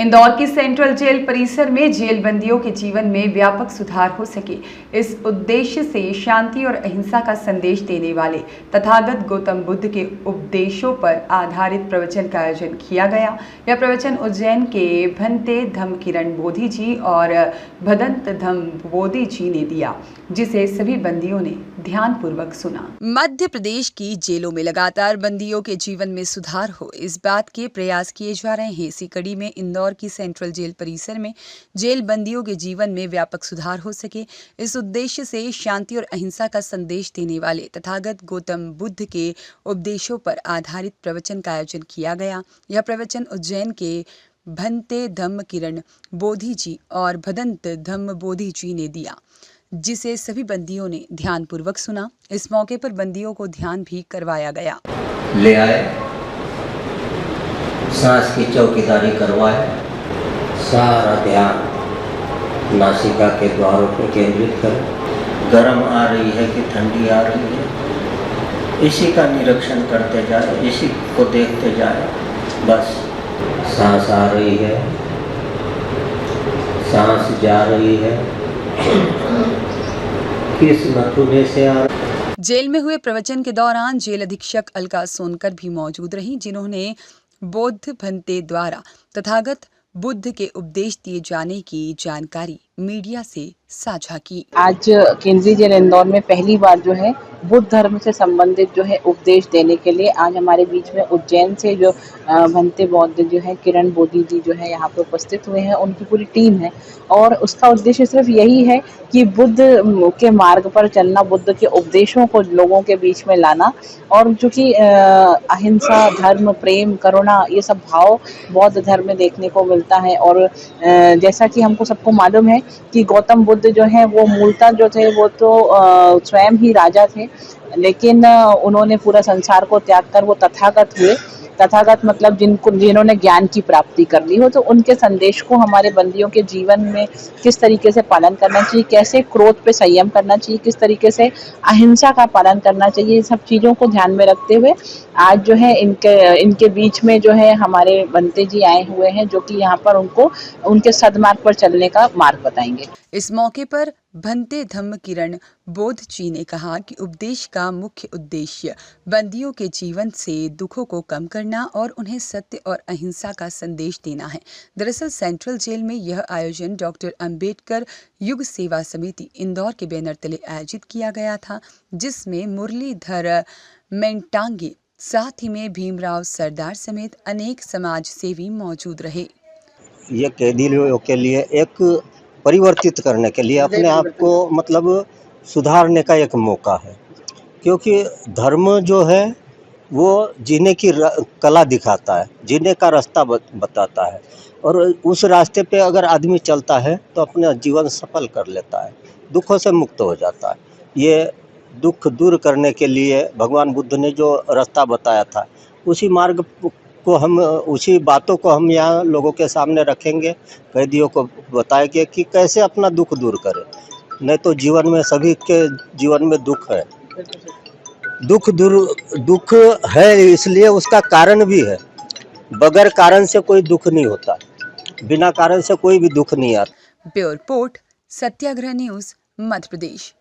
इंदौर की central jail परिसर में जेल बंदियों के जीवन में व्यापक सुधार हो सके, इस उद्देश्य से शांति और अहिंसा का संदेश देने वाले तथागत गौतम बुद्ध के उपदेशों पर आधारित प्रवचन का आयोजन किया गया। यह प्रवचन उज्जैन के भंते धम्म किरण बोधि जी और भदंत धम्म बोधि जी ने दिया, जिसे सभी बंदियों ने ध्यानपूर्वक सुना। मध्य प्रदेश की जेलों में लगातार बंदियों के जीवन में सुधार हो, इस बात के प्रयास किए जा रहे हैं। इसी कड़ी में इंदौर की सेंट्रल जेल परिसर में जेल बंदियों के जीवन में व्यापक सुधार हो सके, इस उद्देश्य से शांति और अहिंसा का संदेश देने वाले तथागत गौतम बुद्ध के उपदेशों पर आधारित प्रवचन का आयोजन किया गया। यह प्रवचन उज्जैन के भंते धम्म किरण बोधि जी और भदंत धम्म बोधि जी ने दिया, जिसे सभी बंदियों ने ध्यानपूर्वक सुना। इस मौके पर बंदियों को ध्यान भी करवाया गया। ले आए, सांस की चौकीदारी करवाए, सारा ध्यान नासिका के द्वारों पर केंद्रित करें। गर्म आ रही है कि ठंडी आ रही है, इसी का निरीक्षण करते जाए, इसी को देखते जाए। बस सांस आ रही है, सांस जा रही है, किस नथुने से आ रही। जेल में हुए प्रवचन के दौरान जेल अधीक्षक अलका सोनकर भी मौजूद रही, जिन्होंने बौद्ध भंते द्वारा तथागत बुद्ध के उपदेश दिए जाने की जानकारी मीडिया से साझा की। आज केंद्रीय जेल इंदौर में पहली बार जो है बुद्ध धर्म से संबंधित जो है उपदेश देने के लिए आज हमारे बीच में उज्जैन से जो भंते बौद्ध जो है किरण बोधि जी जो है यहाँ पे उपस्थित हुए हैं, उनकी पूरी टीम है। और उसका उद्देश्य सिर्फ यही है कि बुद्ध के मार्ग पर चलना, बुद्ध के उपदेशों को लोगों के बीच में लाना। और चूँकि अहिंसा, धर्म, प्रेम, करुणा, ये सब भाव बौद्ध धर्म में देखने को मिलता है। और जैसा कि हमको सबको मालूम है कि गौतम बुद्ध जो है वो मूलतः जो थे वो तो स्वयं ही राजा थे, लेकिन उन्होंने पूरा संसार को त्याग कर वो तथागत हुए। तथागत मतलब जिन्होंने ज्ञान की प्राप्ति कर ली हो, तो उनके संदेश को हमारे बंदियों के जीवन में किस तरीके से पालन करना चाहिए, कैसे क्रोध पे संयम करना चाहिए, किस तरीके से अहिंसा का पालन करना चाहिए, सब चीज़ों को ध्यान में रखते हुए आज जो है इनके बीच में जो है हमारे बंते जी आए हुए हैं, जो कि यहाँ पर उनको उनके सद्मार्ग पर चलने का मार्ग बताएंगे। इस मौके पर भंते धम्म किरण बोध जी ने कहा कि उपदेश का मुख्य उद्देश्य बंदियों के जीवन से दुखों को कम करना और उन्हें सत्य और अहिंसा का संदेश देना है। दरअसल सेंट्रल जेल में यह आयोजन डॉक्टर अंबेडकर युग सेवा समिति इंदौर के बैनर तले आयोजित किया गया था, जिसमें मुरलीधर मेंटांगे, साथ ही में भीमराव सरदार समेत अनेक समाज सेवी मौजूद रहे। ये कैदियों के लिए एक परिवर्तित करने के लिए अपने आप को मतलब सुधारने का एक मौका है, क्योंकि धर्म जो है वो जीने की कला दिखाता है, जीने का रास्ता बताता है। और उस रास्ते पे अगर आदमी चलता है तो अपना जीवन सफल कर लेता है, दुखों से मुक्त हो जाता है। ये दुख दूर करने के लिए भगवान बुद्ध ने जो रास्ता बताया था, उसी मार्ग को हम, उसी बातों को हम यहाँ लोगों के सामने रखेंगे, कैदियों को बताएंगे कि कैसे अपना दुख दूर करें। नहीं तो जीवन में, सभी के जीवन में दुख है, दुख है, इसलिए उसका कारण भी है। बगैर कारण से कोई दुख नहीं होता, बिना कारण से कोई भी दुख नहीं आता। ब्यूरो रिपोर्ट, सत्याग्रह न्यूज़, मध्य प्रदेश।